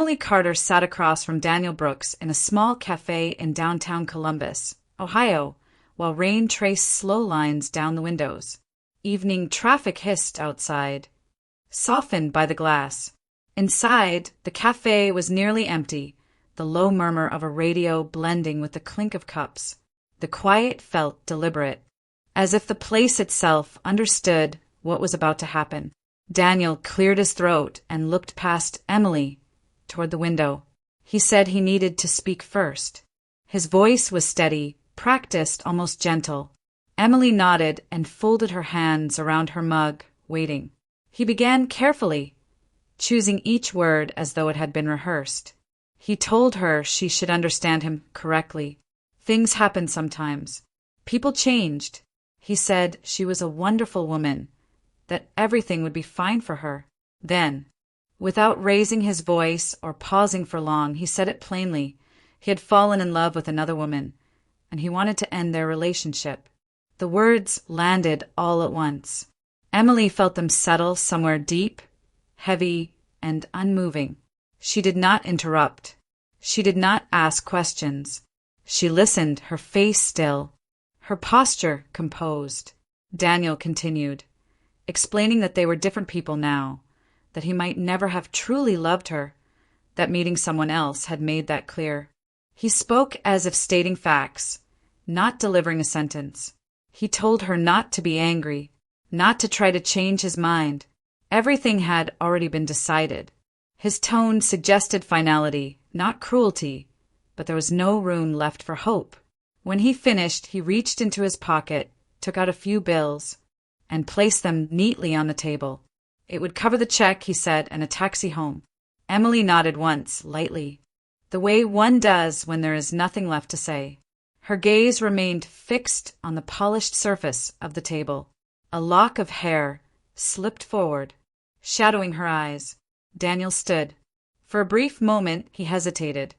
Emily Carter sat across from Daniel Brooks in a small cafe in downtown Columbus, Ohio, while rain traced slow lines down the windows. Evening traffic hissed outside, softened by the glass. Inside, the cafe was nearly empty, the low murmur of a radio blending with the clink of cups. The quiet felt deliberate, as if the place itself understood what was about to happen. Daniel cleared his throat and looked past Emily toward the window. He said he needed to speak first. His voice was steady, practiced, almost gentle. Emily nodded and folded her hands around her mug, waiting. He began carefully, choosing each word as though it had been rehearsed. He told her she should understand him correctly. Things happened sometimes. People changed. He said she was a wonderful woman, that everything would be fine for her. Then, without raising his voice or pausing for long, he said it plainly. He had fallen in love with another woman, and he wanted to end their relationship. The words landed all at once. Emily felt them settle somewhere deep, heavy, and unmoving. She did not interrupt. She did not ask questions. She listened, her face still, her posture composed. Daniel continued, explaining that they were different people now, that he might never have truly loved her, that meeting someone else had made that clear. He spoke as if stating facts, not delivering a sentence. He told her not to be angry, not to try to change his mind. Everything had already been decided. His tone suggested finality, not cruelty, but there was no room left for hope. When he finished, he reached into his pocket, took out a few bills, and placed them neatly on the table. It would cover the check, he said, and a taxi home. Emily nodded once, lightly, the way one does when there is nothing left to say. Her gaze remained fixed on the polished surface of the table. A lock of hair slipped forward, shadowing her eyes. Daniel stood. For a brief moment he hesitated,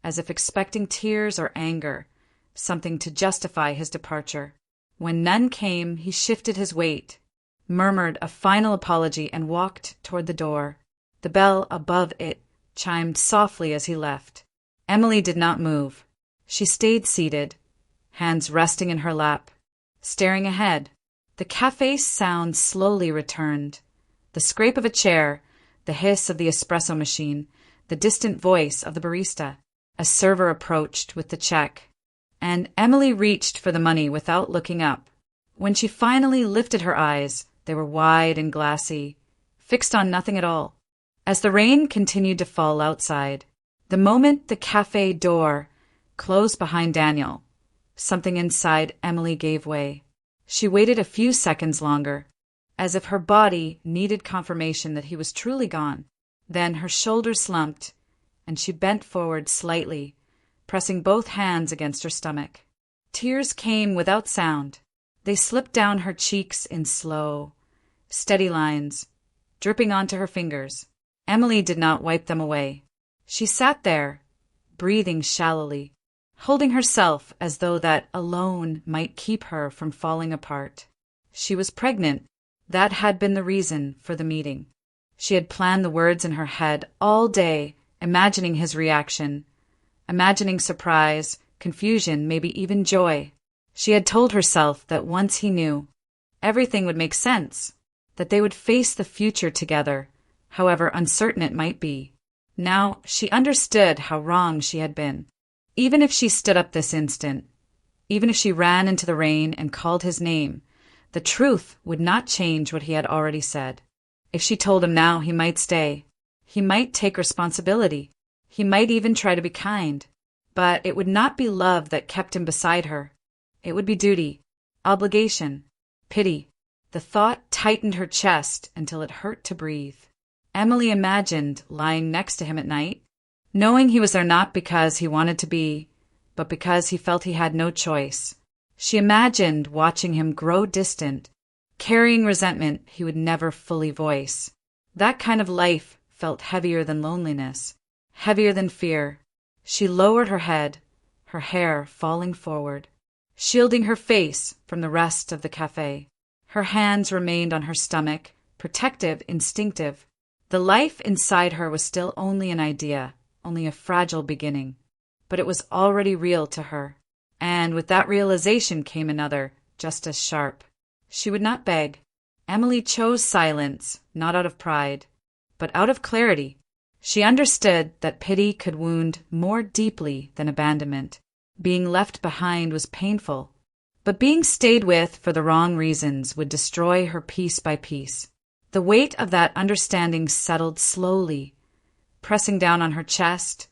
as if expecting tears or anger, something to justify his departure. When none came, he shifted his weight, murmured a final apology, and walked toward the door. The bell above it chimed softly as he left. Emily did not move. She stayed seated, hands resting in her lap, staring ahead. The cafe's sound slowly returned. The scrape of a chair, the hiss of the espresso machine, the distant voice of the barista. A server approached with the check, and Emily reached for the money without looking up. When she finally lifted her eyes, they were wide and glassy, fixed on nothing at all. As the rain continued to fall outside, the moment the cafe door closed behind Daniel, something inside Emily gave way. She waited a few seconds longer, as if her body needed confirmation that he was truly gone. Then her shoulders slumped, and she bent forward slightly, pressing both hands against her stomach. Tears came without sound. They slipped down her cheeks in slow, steady lines, dripping onto her fingers. Emily did not wipe them away. She sat there, breathing shallowly, holding herself as though that alone might keep her from falling apart. She was pregnant. That had been the reason for the meeting. She had planned the words in her head all day, imagining his reaction, imagining surprise, confusion, maybe even joy. She had told herself that once he knew, everything would make sense, that they would face the future together, however uncertain it might be. Now she understood how wrong she had been. Even if she stood up this instant, even if she ran into the rain and called his name, the truth would not change what he had already said. If she told him now, he might stay. He might take responsibility. He might even try to be kind. But it would not be love that kept him beside her. It would be duty, obligation, pity. The thought tightened her chest until it hurt to breathe. Emily imagined lying next to him at night, knowing he was there not because he wanted to be, but because he felt he had no choice. She imagined watching him grow distant, carrying resentment he would never fully voice. That kind of life felt heavier than loneliness, heavier than fear. She lowered her head, her hair falling forward, shielding her face from the rest of the cafe. Her hands remained on her stomach, protective, instinctive. The life inside her was still only an idea, only a fragile beginning. But it was already real to her. And with that realization came another, just as sharp. She would not beg. Emily chose silence, not out of pride, but out of clarity. She understood that pity could wound more deeply than abandonment. Being left behind was painful, but being stayed with for the wrong reasons would destroy her piece by piece. The weight of that understanding settled slowly, pressing down on her chest,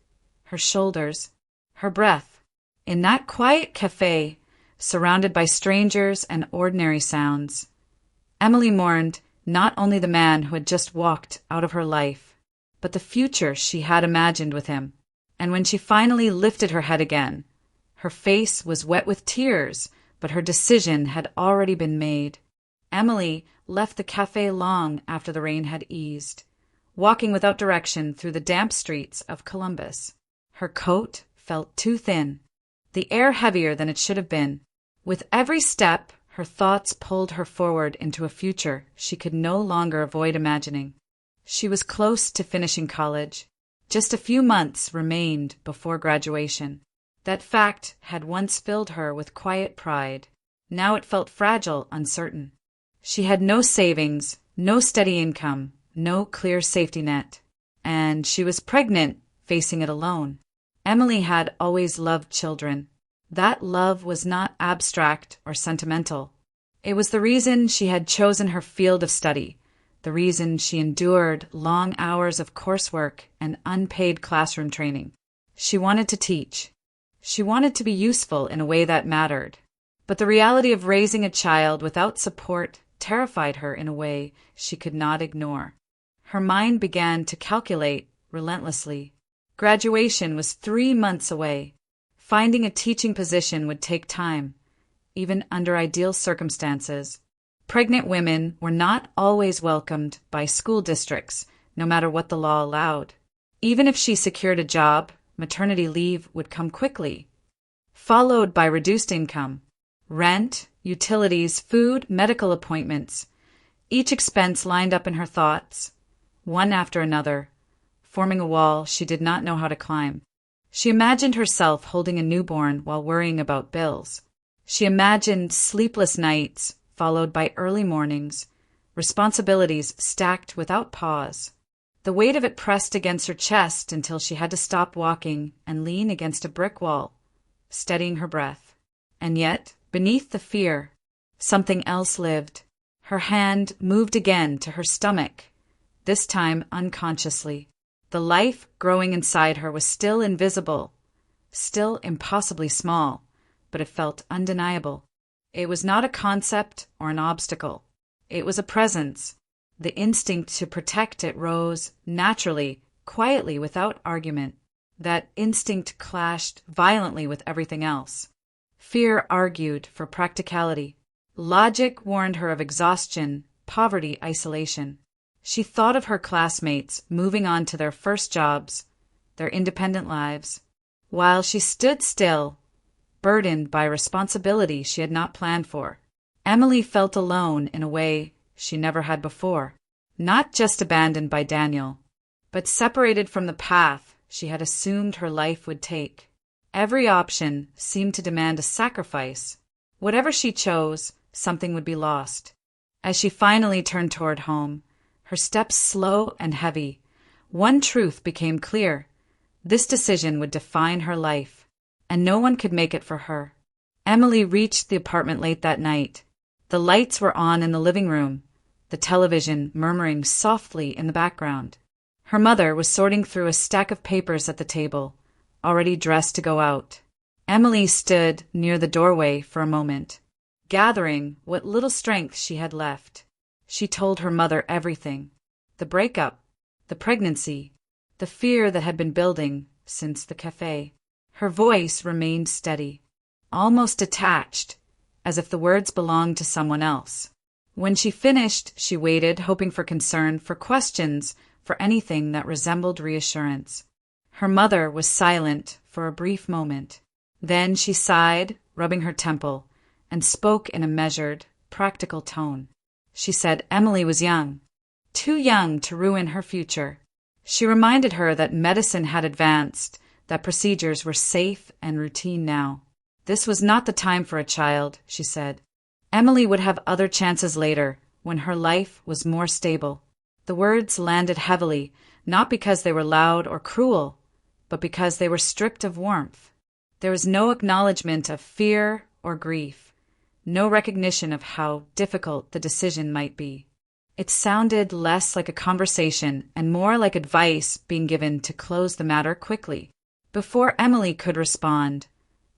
her shoulders, her breath. In that quiet cafe, surrounded by strangers and ordinary sounds, Emily mourned not only the man who had just walked out of her life, but the future she had imagined with him. And when she finally lifted her head again, her face was wet with tears, but her decision had already been made. Emily left the cafe long after the rain had eased, walking without direction through the damp streets of Columbus. Her coat felt too thin, the air heavier than it should have been. With every step, her thoughts pulled her forward into a future she could no longer avoid imagining. She was close to finishing college. Just a few months remained before graduation. That fact had once filled her with quiet pride. Now it felt fragile, uncertain. She had no savings, no steady income, no clear safety net. And she was pregnant, facing it alone. Emily had always loved children. That love was not abstract or sentimental. It was the reason she had chosen her field of study, the reason she endured long hours of coursework and unpaid classroom training. She wanted to teach. She wanted to be useful in a way that mattered. But the reality of raising a child without support terrified her in a way she could not ignore. Her mind began to calculate relentlessly. Graduation was 3 months away. Finding a teaching position would take time, even under ideal circumstances. Pregnant women were not always welcomed by school districts, no matter what the law allowed. Even if she secured a job, maternity leave would come quickly, followed by reduced income, rent, utilities, food, medical appointments. Each expense lined up in her thoughts, one after another, forming a wall she did not know how to climb. She imagined herself holding a newborn while worrying about bills. She imagined sleepless nights followed by early mornings, responsibilities stacked without pause. The weight of it pressed against her chest until she had to stop walking and lean against a brick wall, steadying her breath. And yet, beneath the fear, something else lived. Her hand moved again to her stomach, this time unconsciously. The life growing inside her was still invisible, still impossibly small, but it felt undeniable. It was not a concept or an obstacle. It was a presence. The instinct to protect it rose naturally, quietly, without argument. That instinct clashed violently with everything else. Fear argued for practicality. Logic warned her of exhaustion, poverty, isolation. She thought of her classmates moving on to their first jobs, their independent lives, while she stood still, burdened by responsibility she had not planned for. Emily felt alone in a way she never had before, not just abandoned by Daniel, but separated from the path she had assumed her life would take. Every option seemed to demand a sacrifice. Whatever she chose, something would be lost. As she finally turned toward home, her steps slow and heavy, one truth became clear. This decision would define her life, and no one could make it for her. Emily reached the apartment late that night. The lights were on in the living room, the television murmuring softly in the background. Her mother was sorting through a stack of papers at the table, already dressed to go out. Emily stood near the doorway for a moment, gathering what little strength she had left. She told her mother everything: the breakup, the pregnancy, the fear that had been building since the cafe. Her voice remained steady, almost detached, as if the words belonged to someone else. When she finished, she waited, hoping for concern, for questions, for anything that resembled reassurance. Her mother was silent for a brief moment. Then she sighed, rubbing her temple, and spoke in a measured, practical tone. She said Emily was young, too young to ruin her future. She reminded her that medicine had advanced, that procedures were safe and routine now. This was not the time for a child, she said. Emily would have other chances later, when her life was more stable. The words landed heavily, not because they were loud or cruel, but because they were stripped of warmth. There was no acknowledgement of fear or grief, no recognition of how difficult the decision might be. It sounded less like a conversation and more like advice being given to close the matter quickly. Before Emily could respond,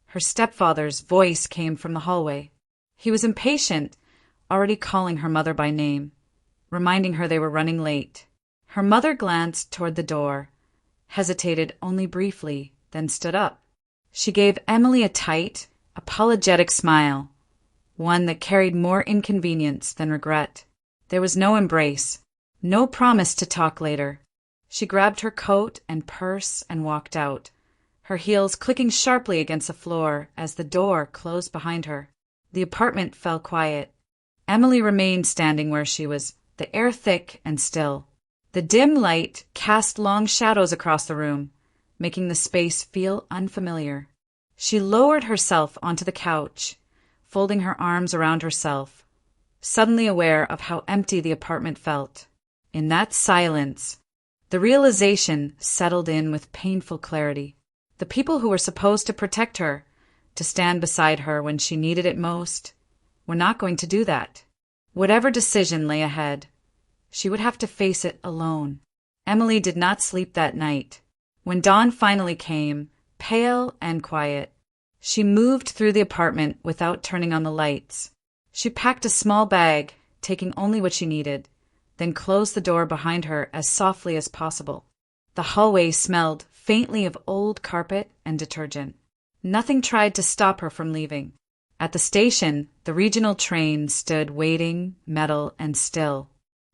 her stepfather's voice came from the hallway. He was impatient, already calling her mother by name, reminding her they were running late. Her mother glanced toward the door, hesitated only briefly, then stood up. She gave Emily a tight, apologetic smile, one that carried more inconvenience than regret. There was no embrace, no promise to talk later. She grabbed her coat and purse and walked out, her heels clicking sharply against the floor as the door closed behind her. The apartment fell quiet. Emily remained standing where she was, the air thick and still. The dim light cast long shadows across the room, making the space feel unfamiliar. She lowered herself onto the couch, folding her arms around herself, suddenly aware of how empty the apartment felt. In that silence, the realization settled in with painful clarity. The people who were supposed to protect her, to stand beside her when she needed it most, were not going to do that. Whatever decision lay ahead, she would have to face it alone. Emily did not sleep that night. When dawn finally came, pale and quiet, she moved through the apartment without turning on the lights. She packed a small bag, taking only what she needed, then closed the door behind her as softly as possible. The hallway smelled faintly of old carpet and detergent. Nothing tried to stop her from leaving. At the station, the regional train stood waiting, metal and still,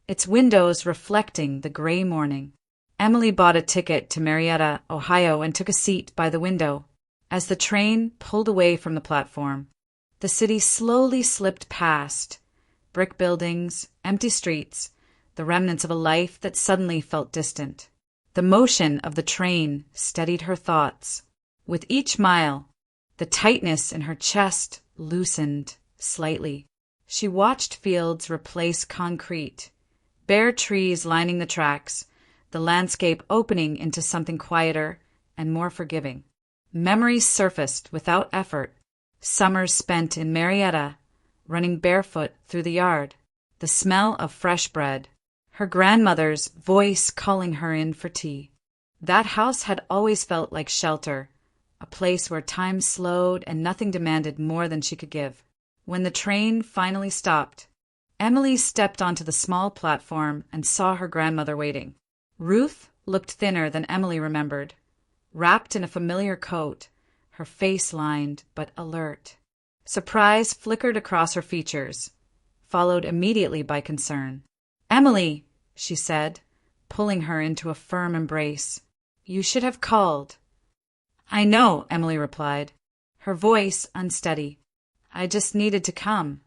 its windows reflecting the gray morning. Emily bought a ticket to Marietta, Ohio, and took a seat by the window. As the train pulled away from the platform, the city slowly slipped past, brick buildings, empty streets, the remnants of a life that suddenly felt distant. The motion of the train steadied her thoughts. With each mile, the tightness in her chest loosened slightly. She watched fields replace concrete, bare trees lining the tracks, the landscape opening into something quieter and more forgiving. Memories surfaced without effort. Summers spent in Marietta, running barefoot through the yard, the smell of fresh bread, her grandmother's voice calling her in for tea. That house had always felt like shelter, a place where time slowed and nothing demanded more than she could give. When the train finally stopped, Emily stepped onto the small platform and saw her grandmother waiting. Ruth looked thinner than Emily remembered, wrapped in a familiar coat, her face lined but alert. Surprise flickered across her features, followed immediately by concern. "Emily," she said, pulling her into a firm embrace. "You should have called." "I know," Emily replied, her voice unsteady. "I just needed to come."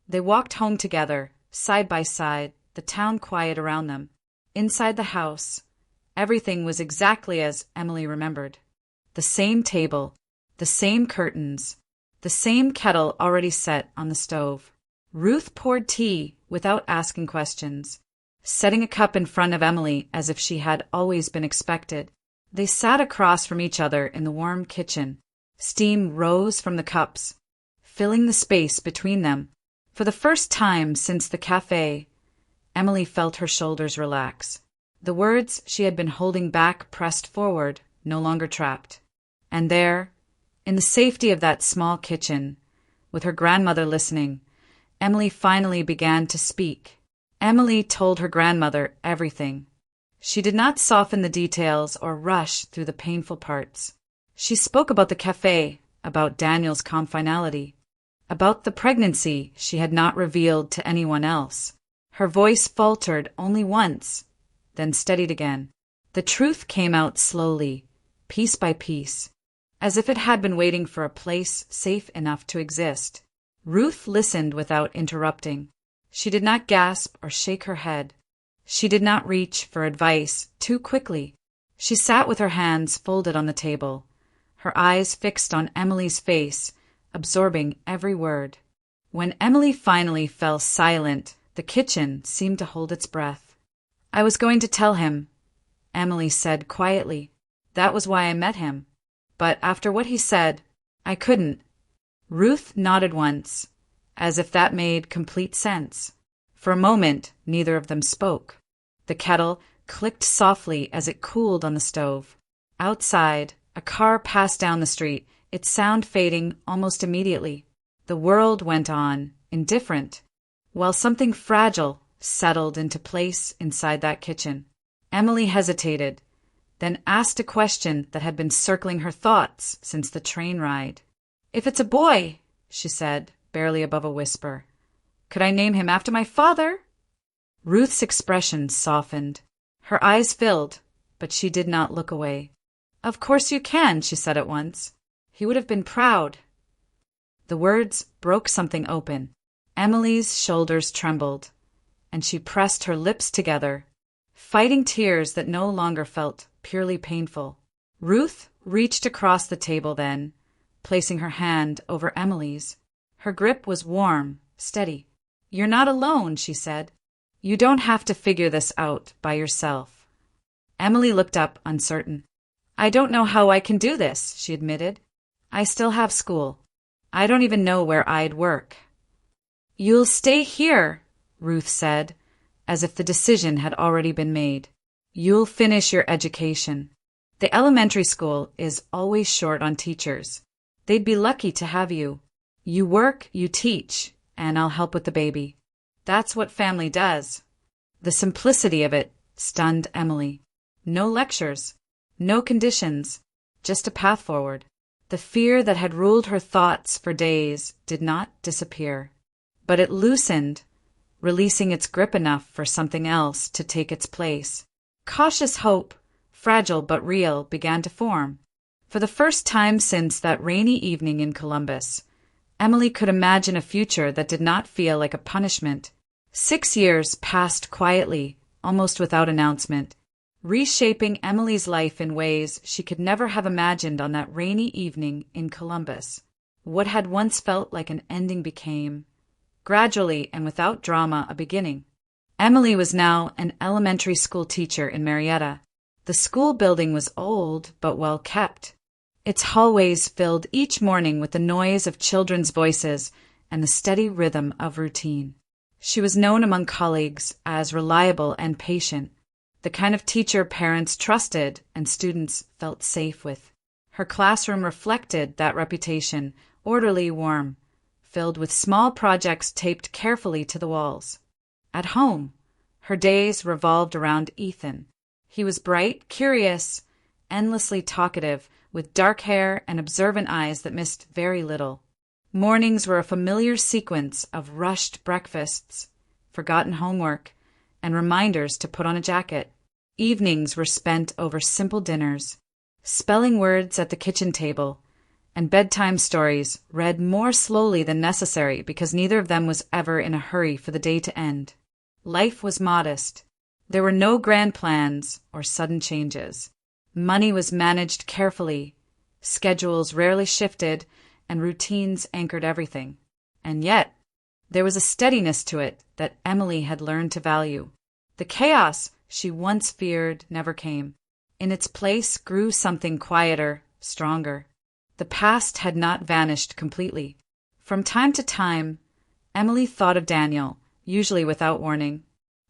They walked home together, side by side, the town quiet around them. Inside the house, everything was exactly as Emily remembered. The same table, the same curtains, the same kettle already set on the stove. Ruth poured tea without asking questions, setting a cup in front of Emily as if she had always been expected. They sat across from each other in the warm kitchen. Steam rose from the cups, filling the space between them. For the first time since the cafe, Emily felt her shoulders relax. The words she had been holding back pressed forward, no longer trapped. And there, in the safety of that small kitchen, with her grandmother listening, Emily finally began to speak. Emily told her grandmother everything. She did not soften the details or rush through the painful parts. She spoke about the cafe, about Daniel's calm finality, about the pregnancy she had not revealed to anyone else. Her voice faltered only once, then steadied again. The truth came out slowly, piece by piece, as if it had been waiting for a place safe enough to exist. Ruth listened without interrupting. She did not gasp or shake her head. She did not reach for advice too quickly. She sat with her hands folded on the table, her eyes fixed on Emily's face, absorbing every word. When Emily finally fell silent, the kitchen seemed to hold its breath. "I was going to tell him," Emily said quietly. "That was why I met him. But after what he said, I couldn't." Ruth nodded once, as if that made complete sense. For a moment, neither of them spoke. The kettle clicked softly as it cooled on the stove. Outside, a car passed down the street, its sound fading almost immediately. The world went on, indifferent, while something fragile settled into place inside that kitchen. Emily hesitated, then asked a question that had been circling her thoughts since the train ride. "If it's a boy," she said, barely above a whisper, "could I name him after my father?" Ruth's expression softened. Her eyes filled, but she did not look away. "Of course you can," she said at once. "He would have been proud." The words broke something open. Emily's shoulders trembled, and she pressed her lips together, fighting tears that no longer felt purely painful. Ruth reached across the table then, placing her hand over Emily's. Her grip was warm, steady. "You're not alone," she said. "You don't have to figure this out by yourself." Emily looked up, uncertain. "I don't know how I can do this," she admitted. "I still have school. I don't even know where I'd work." "You'll stay here," Ruth said, as if the decision had already been made. "You'll finish your education. The elementary school is always short on teachers. They'd be lucky to have you. You work, you teach, and I'll help with the baby. That's what family does." The simplicity of it stunned Emily. No lectures, no conditions, just a path forward. The fear that had ruled her thoughts for days did not disappear, but it loosened, releasing its grip enough for something else to take its place. Cautious hope, fragile but real, began to form. For the first time since that rainy evening in Columbus, Emily could imagine a future that did not feel like a punishment. 6 years passed quietly, almost without announcement, reshaping Emily's life in ways she could never have imagined on that rainy evening in Columbus. What had once felt like an ending became, gradually and without drama, a beginning. Emily was now an elementary school teacher in Marietta. The school building was old but well kept. Its hallways filled each morning with the noise of children's voices and the steady rhythm of routine. She was known among colleagues as reliable and patient, the kind of teacher parents trusted and students felt safe with. Her classroom reflected that reputation, orderly, warm, filled with small projects taped carefully to the walls. At home, her days revolved around Ethan. He was bright, curious, endlessly talkative, with dark hair and observant eyes that missed very little. Mornings were a familiar sequence of rushed breakfasts, forgotten homework, and reminders to put on a jacket. Evenings were spent over simple dinners, spelling words at the kitchen table, and bedtime stories read more slowly than necessary because neither of them was ever in a hurry for the day to end. Life was modest. There were no grand plans or sudden changes. Money was managed carefully, schedules rarely shifted, and routines anchored everything. And yet, there was a steadiness to it that Emily had learned to value. The chaos she once feared never came. In its place grew something quieter, stronger. The past had not vanished completely. From time to time, Emily thought of Daniel, usually without warning,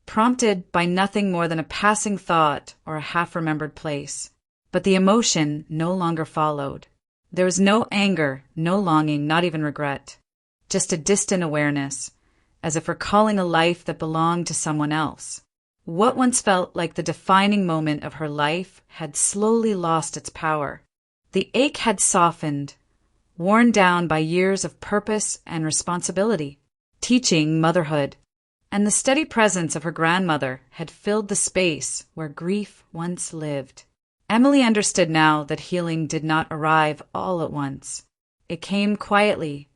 prompted by nothing more than a passing thought or a half-remembered place. But the emotion no longer followed. There was no anger, no longing, not even regret. Just a distant awareness, as if recalling a life that belonged to someone else. What once felt like the defining moment of her life had slowly lost its power. The ache had softened, worn down by years of purpose and responsibility. Teaching, motherhood, and the steady presence of her grandmother had filled the space where grief once lived. Emily understood now that healing did not arrive all at once. It came quietly,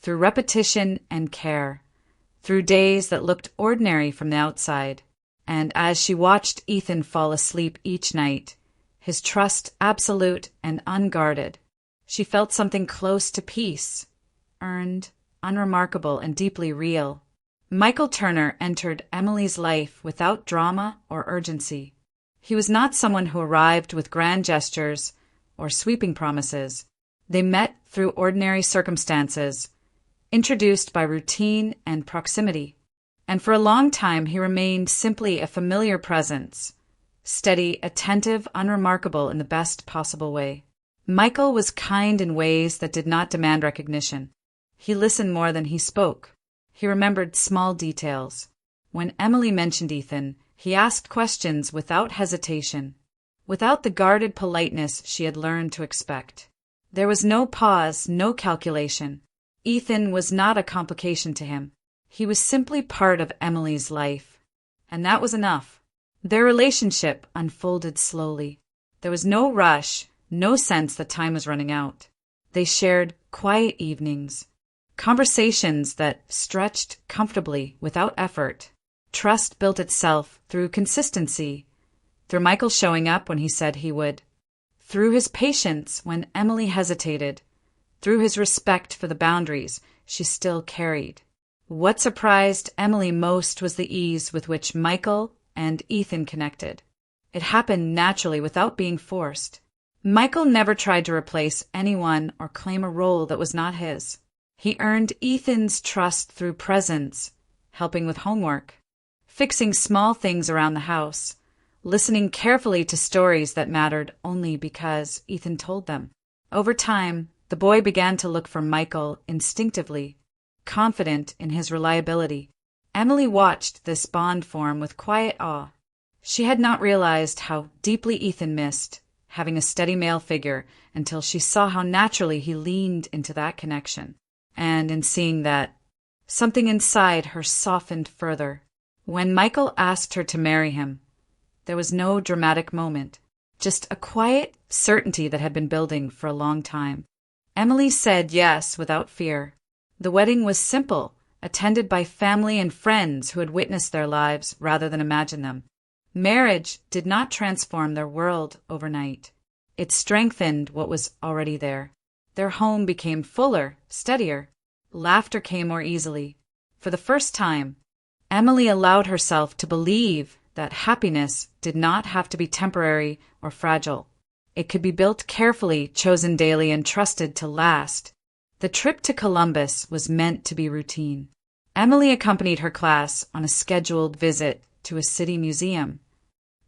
through repetition and care, through days that looked ordinary from the outside, And as she watched Ethan fall asleep each night, his trust absolute and unguarded, she felt something close to peace, earned, unremarkable, and deeply real. Michael Turner entered Emily's life without drama or urgency. He was not someone who arrived with grand gestures or sweeping promises. They met through ordinary circumstances, introduced by routine and proximity. And for a long time he remained simply a familiar presence, steady, attentive, unremarkable in the best possible way. Michael was kind in ways that did not demand recognition. He listened more than he spoke. He remembered small details. When Emily mentioned Ethan, he asked questions without hesitation, without the guarded politeness she had learned to expect. There was no pause, no calculation. Ethan was not a complication to him. He was simply part of Emily's life. And that was enough. Their relationship unfolded slowly. There was no rush, no sense that time was running out. They shared quiet evenings, conversations that stretched comfortably without effort. Trust built itself through consistency, through Michael showing up when he said he would, through his patience when Emily hesitated, through his respect for the boundaries she still carried. What surprised Emily most was the ease with which Michael and Ethan connected. It happened naturally without being forced. Michael never tried to replace anyone or claim a role that was not his. He earned Ethan's trust through presence, helping with homework, fixing small things around the house, listening carefully to stories that mattered only because Ethan told them. Over time, the boy began to look for Michael instinctively, confident in his reliability. Emily watched this bond form with quiet awe. She had not realized how deeply Ethan missed having a steady male figure until she saw how naturally he leaned into that connection. And in seeing that, something inside her softened further. When Michael asked her to marry him, there was no dramatic moment, just a quiet certainty that had been building for a long time. Emily said yes without fear. The wedding was simple, attended by family and friends who had witnessed their lives rather than imagined them. Marriage did not transform their world overnight. It strengthened what was already there. Their home became fuller, steadier. Laughter came more easily. For the first time, Emily allowed herself to believe that happiness did not have to be temporary or fragile. It could be built carefully, chosen daily, and trusted to last. The trip to Columbus was meant to be routine. Emily accompanied her class on a scheduled visit to a city museum,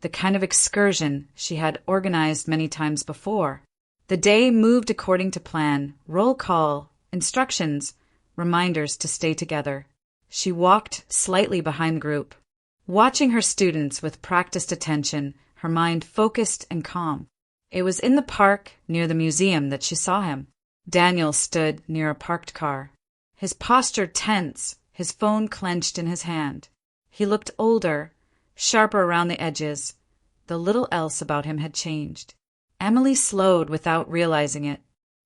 the kind of excursion she had organized many times before. The day moved according to plan, roll call, instructions, reminders to stay together. She walked slightly behind the group, watching her students with practiced attention, her mind focused and calm. It was in the park near the museum that she saw him. Daniel stood near a parked car, his posture tense, his phone clenched in his hand. He looked older, sharper around the edges. The little else about him had changed. Emily slowed without realizing it,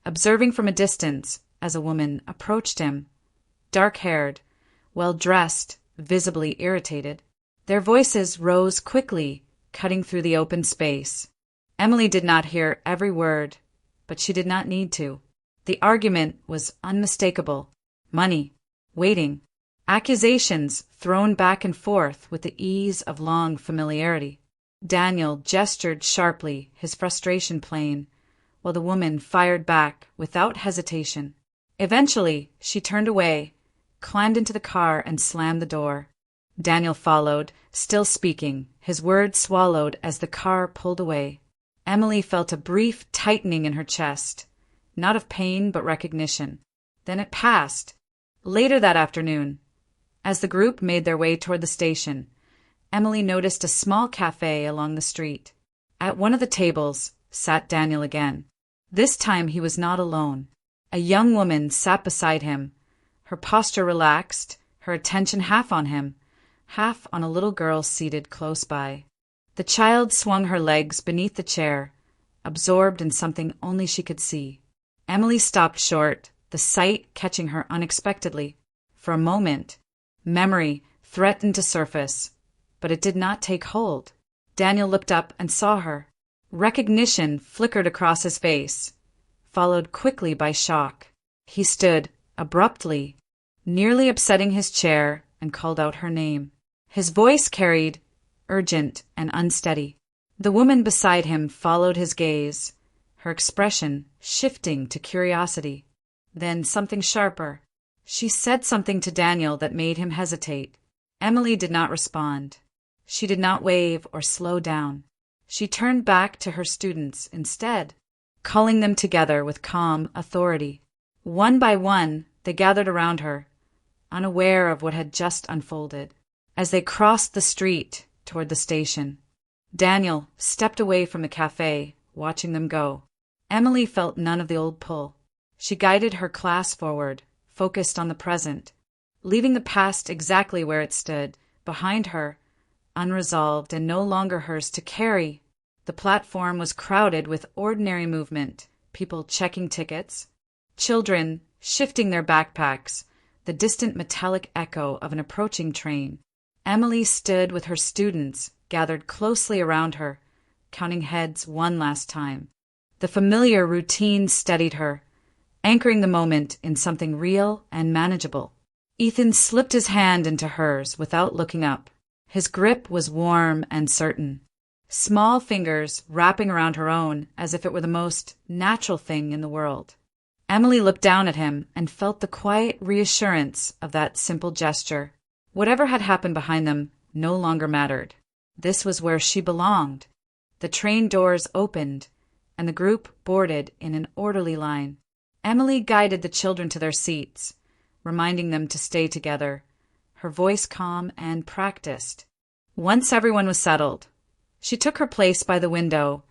observing from a distance as a woman approached him, dark-haired, well-dressed, visibly irritated. Their voices rose quickly, cutting through the open space. Emily did not hear every word, but she did not need to. The argument was unmistakable. Money, waiting, accusations thrown back and forth with the ease of long familiarity. Daniel gestured sharply, his frustration plain, while the woman fired back without hesitation. Eventually, she turned away, climbed into the car, and slammed the door. Daniel followed, still speaking, his words swallowed as the car pulled away. Emily felt a brief tightening in her chest, not of pain but recognition. Then it passed. Later that afternoon, as the group made their way toward the station, Emily noticed a small cafe along the street. At one of the tables sat Daniel again. This time he was not alone. A young woman sat beside him, her posture relaxed, her attention half on him, half on a little girl seated close by. The child swung her legs beneath the chair, absorbed in something only she could see. Emily stopped short, the sight catching her unexpectedly. For a moment, memory threatened to surface. but it did not take hold. Daniel looked up and saw her. Recognition flickered across his face, followed quickly by shock. He stood, abruptly, nearly upsetting his chair, and called out her name. His voice carried, urgent and unsteady. The woman beside him followed his gaze, her expression shifting to curiosity. Then something sharper. She said something to Daniel that made him hesitate. Emily did not respond. She did not wave or slow down. She turned back to her students instead, calling them together with calm authority. One by one, they gathered around her, unaware of what had just unfolded. As they crossed the street toward the station, Daniel stepped away from the cafe, watching them go. Emily felt none of the old pull. She guided her class forward, focused on the present, leaving the past exactly where it stood, behind her, unresolved and no longer hers to carry. The platform was crowded with ordinary movement, people checking tickets, children shifting their backpacks, the distant metallic echo of an approaching train. Emily stood with her students, gathered closely around her, counting heads one last time. The familiar routine steadied her, anchoring the moment in something real and manageable. Ethan slipped his hand into hers without looking up. His grip was warm and certain, small fingers wrapping around her own as if it were the most natural thing in the world. Emily looked down at him and felt the quiet reassurance of that simple gesture. Whatever had happened behind them no longer mattered. This was where she belonged. The train doors opened, and the group boarded in an orderly line. Emily guided the children to their seats, reminding them to stay together, her voice calm and practiced. Once everyone was settled, she took her place by the window,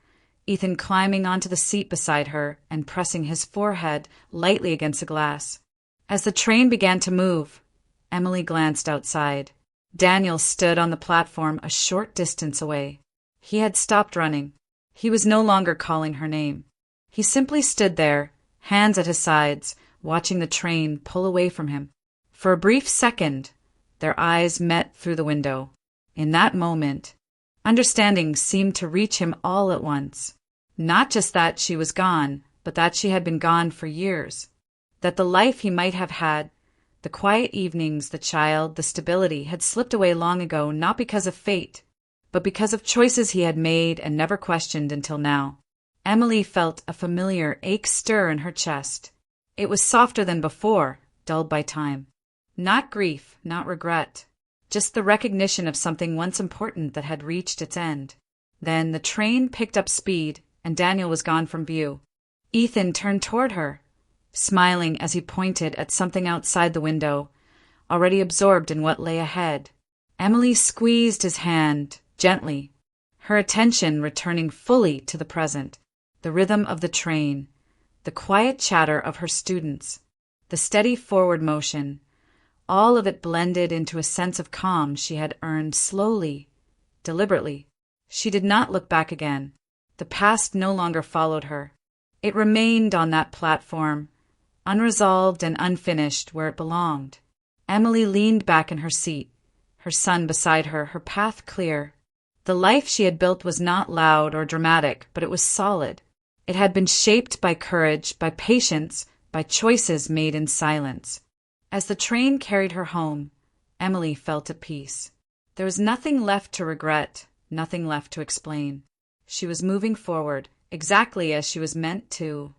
Ethan climbing onto the seat beside her and pressing his forehead lightly against the glass. As the train began to move, Emily glanced outside. Daniel stood on the platform a short distance away. He had stopped running. He was no longer calling her name. He simply stood there, hands at his sides, watching the train pull away from him. For a brief second, their eyes met through the window. In that moment, understanding seemed to reach him all at once. Not just that she was gone, but that she had been gone for years. That the life he might have had, the quiet evenings, the child, the stability, had slipped away long ago, not because of fate, but because of choices he had made and never questioned until now. Emily felt a familiar ache stir in her chest. It was softer than before, dulled by time. Not grief, not regret, just the recognition of something once important that had reached its end. Then the train picked up speed, and Daniel was gone from view. Ethan turned toward her, smiling as he pointed at something outside the window, already absorbed in what lay ahead. Emily squeezed his hand gently, her attention returning fully to the present, the rhythm of the train, the quiet chatter of her students, the steady forward motion. All of it blended into a sense of calm she had earned slowly, deliberately. She did not look back again. The past no longer followed her. It remained on that platform, unresolved and unfinished, where it belonged. Emily leaned back in her seat, her son beside her, her path clear. The life she had built was not loud or dramatic, but it was solid. It had been shaped by courage, by patience, by choices made in silence. As the train carried her home, Emily felt at peace. There was nothing left to regret, nothing left to explain. She was moving forward, exactly as she was meant to.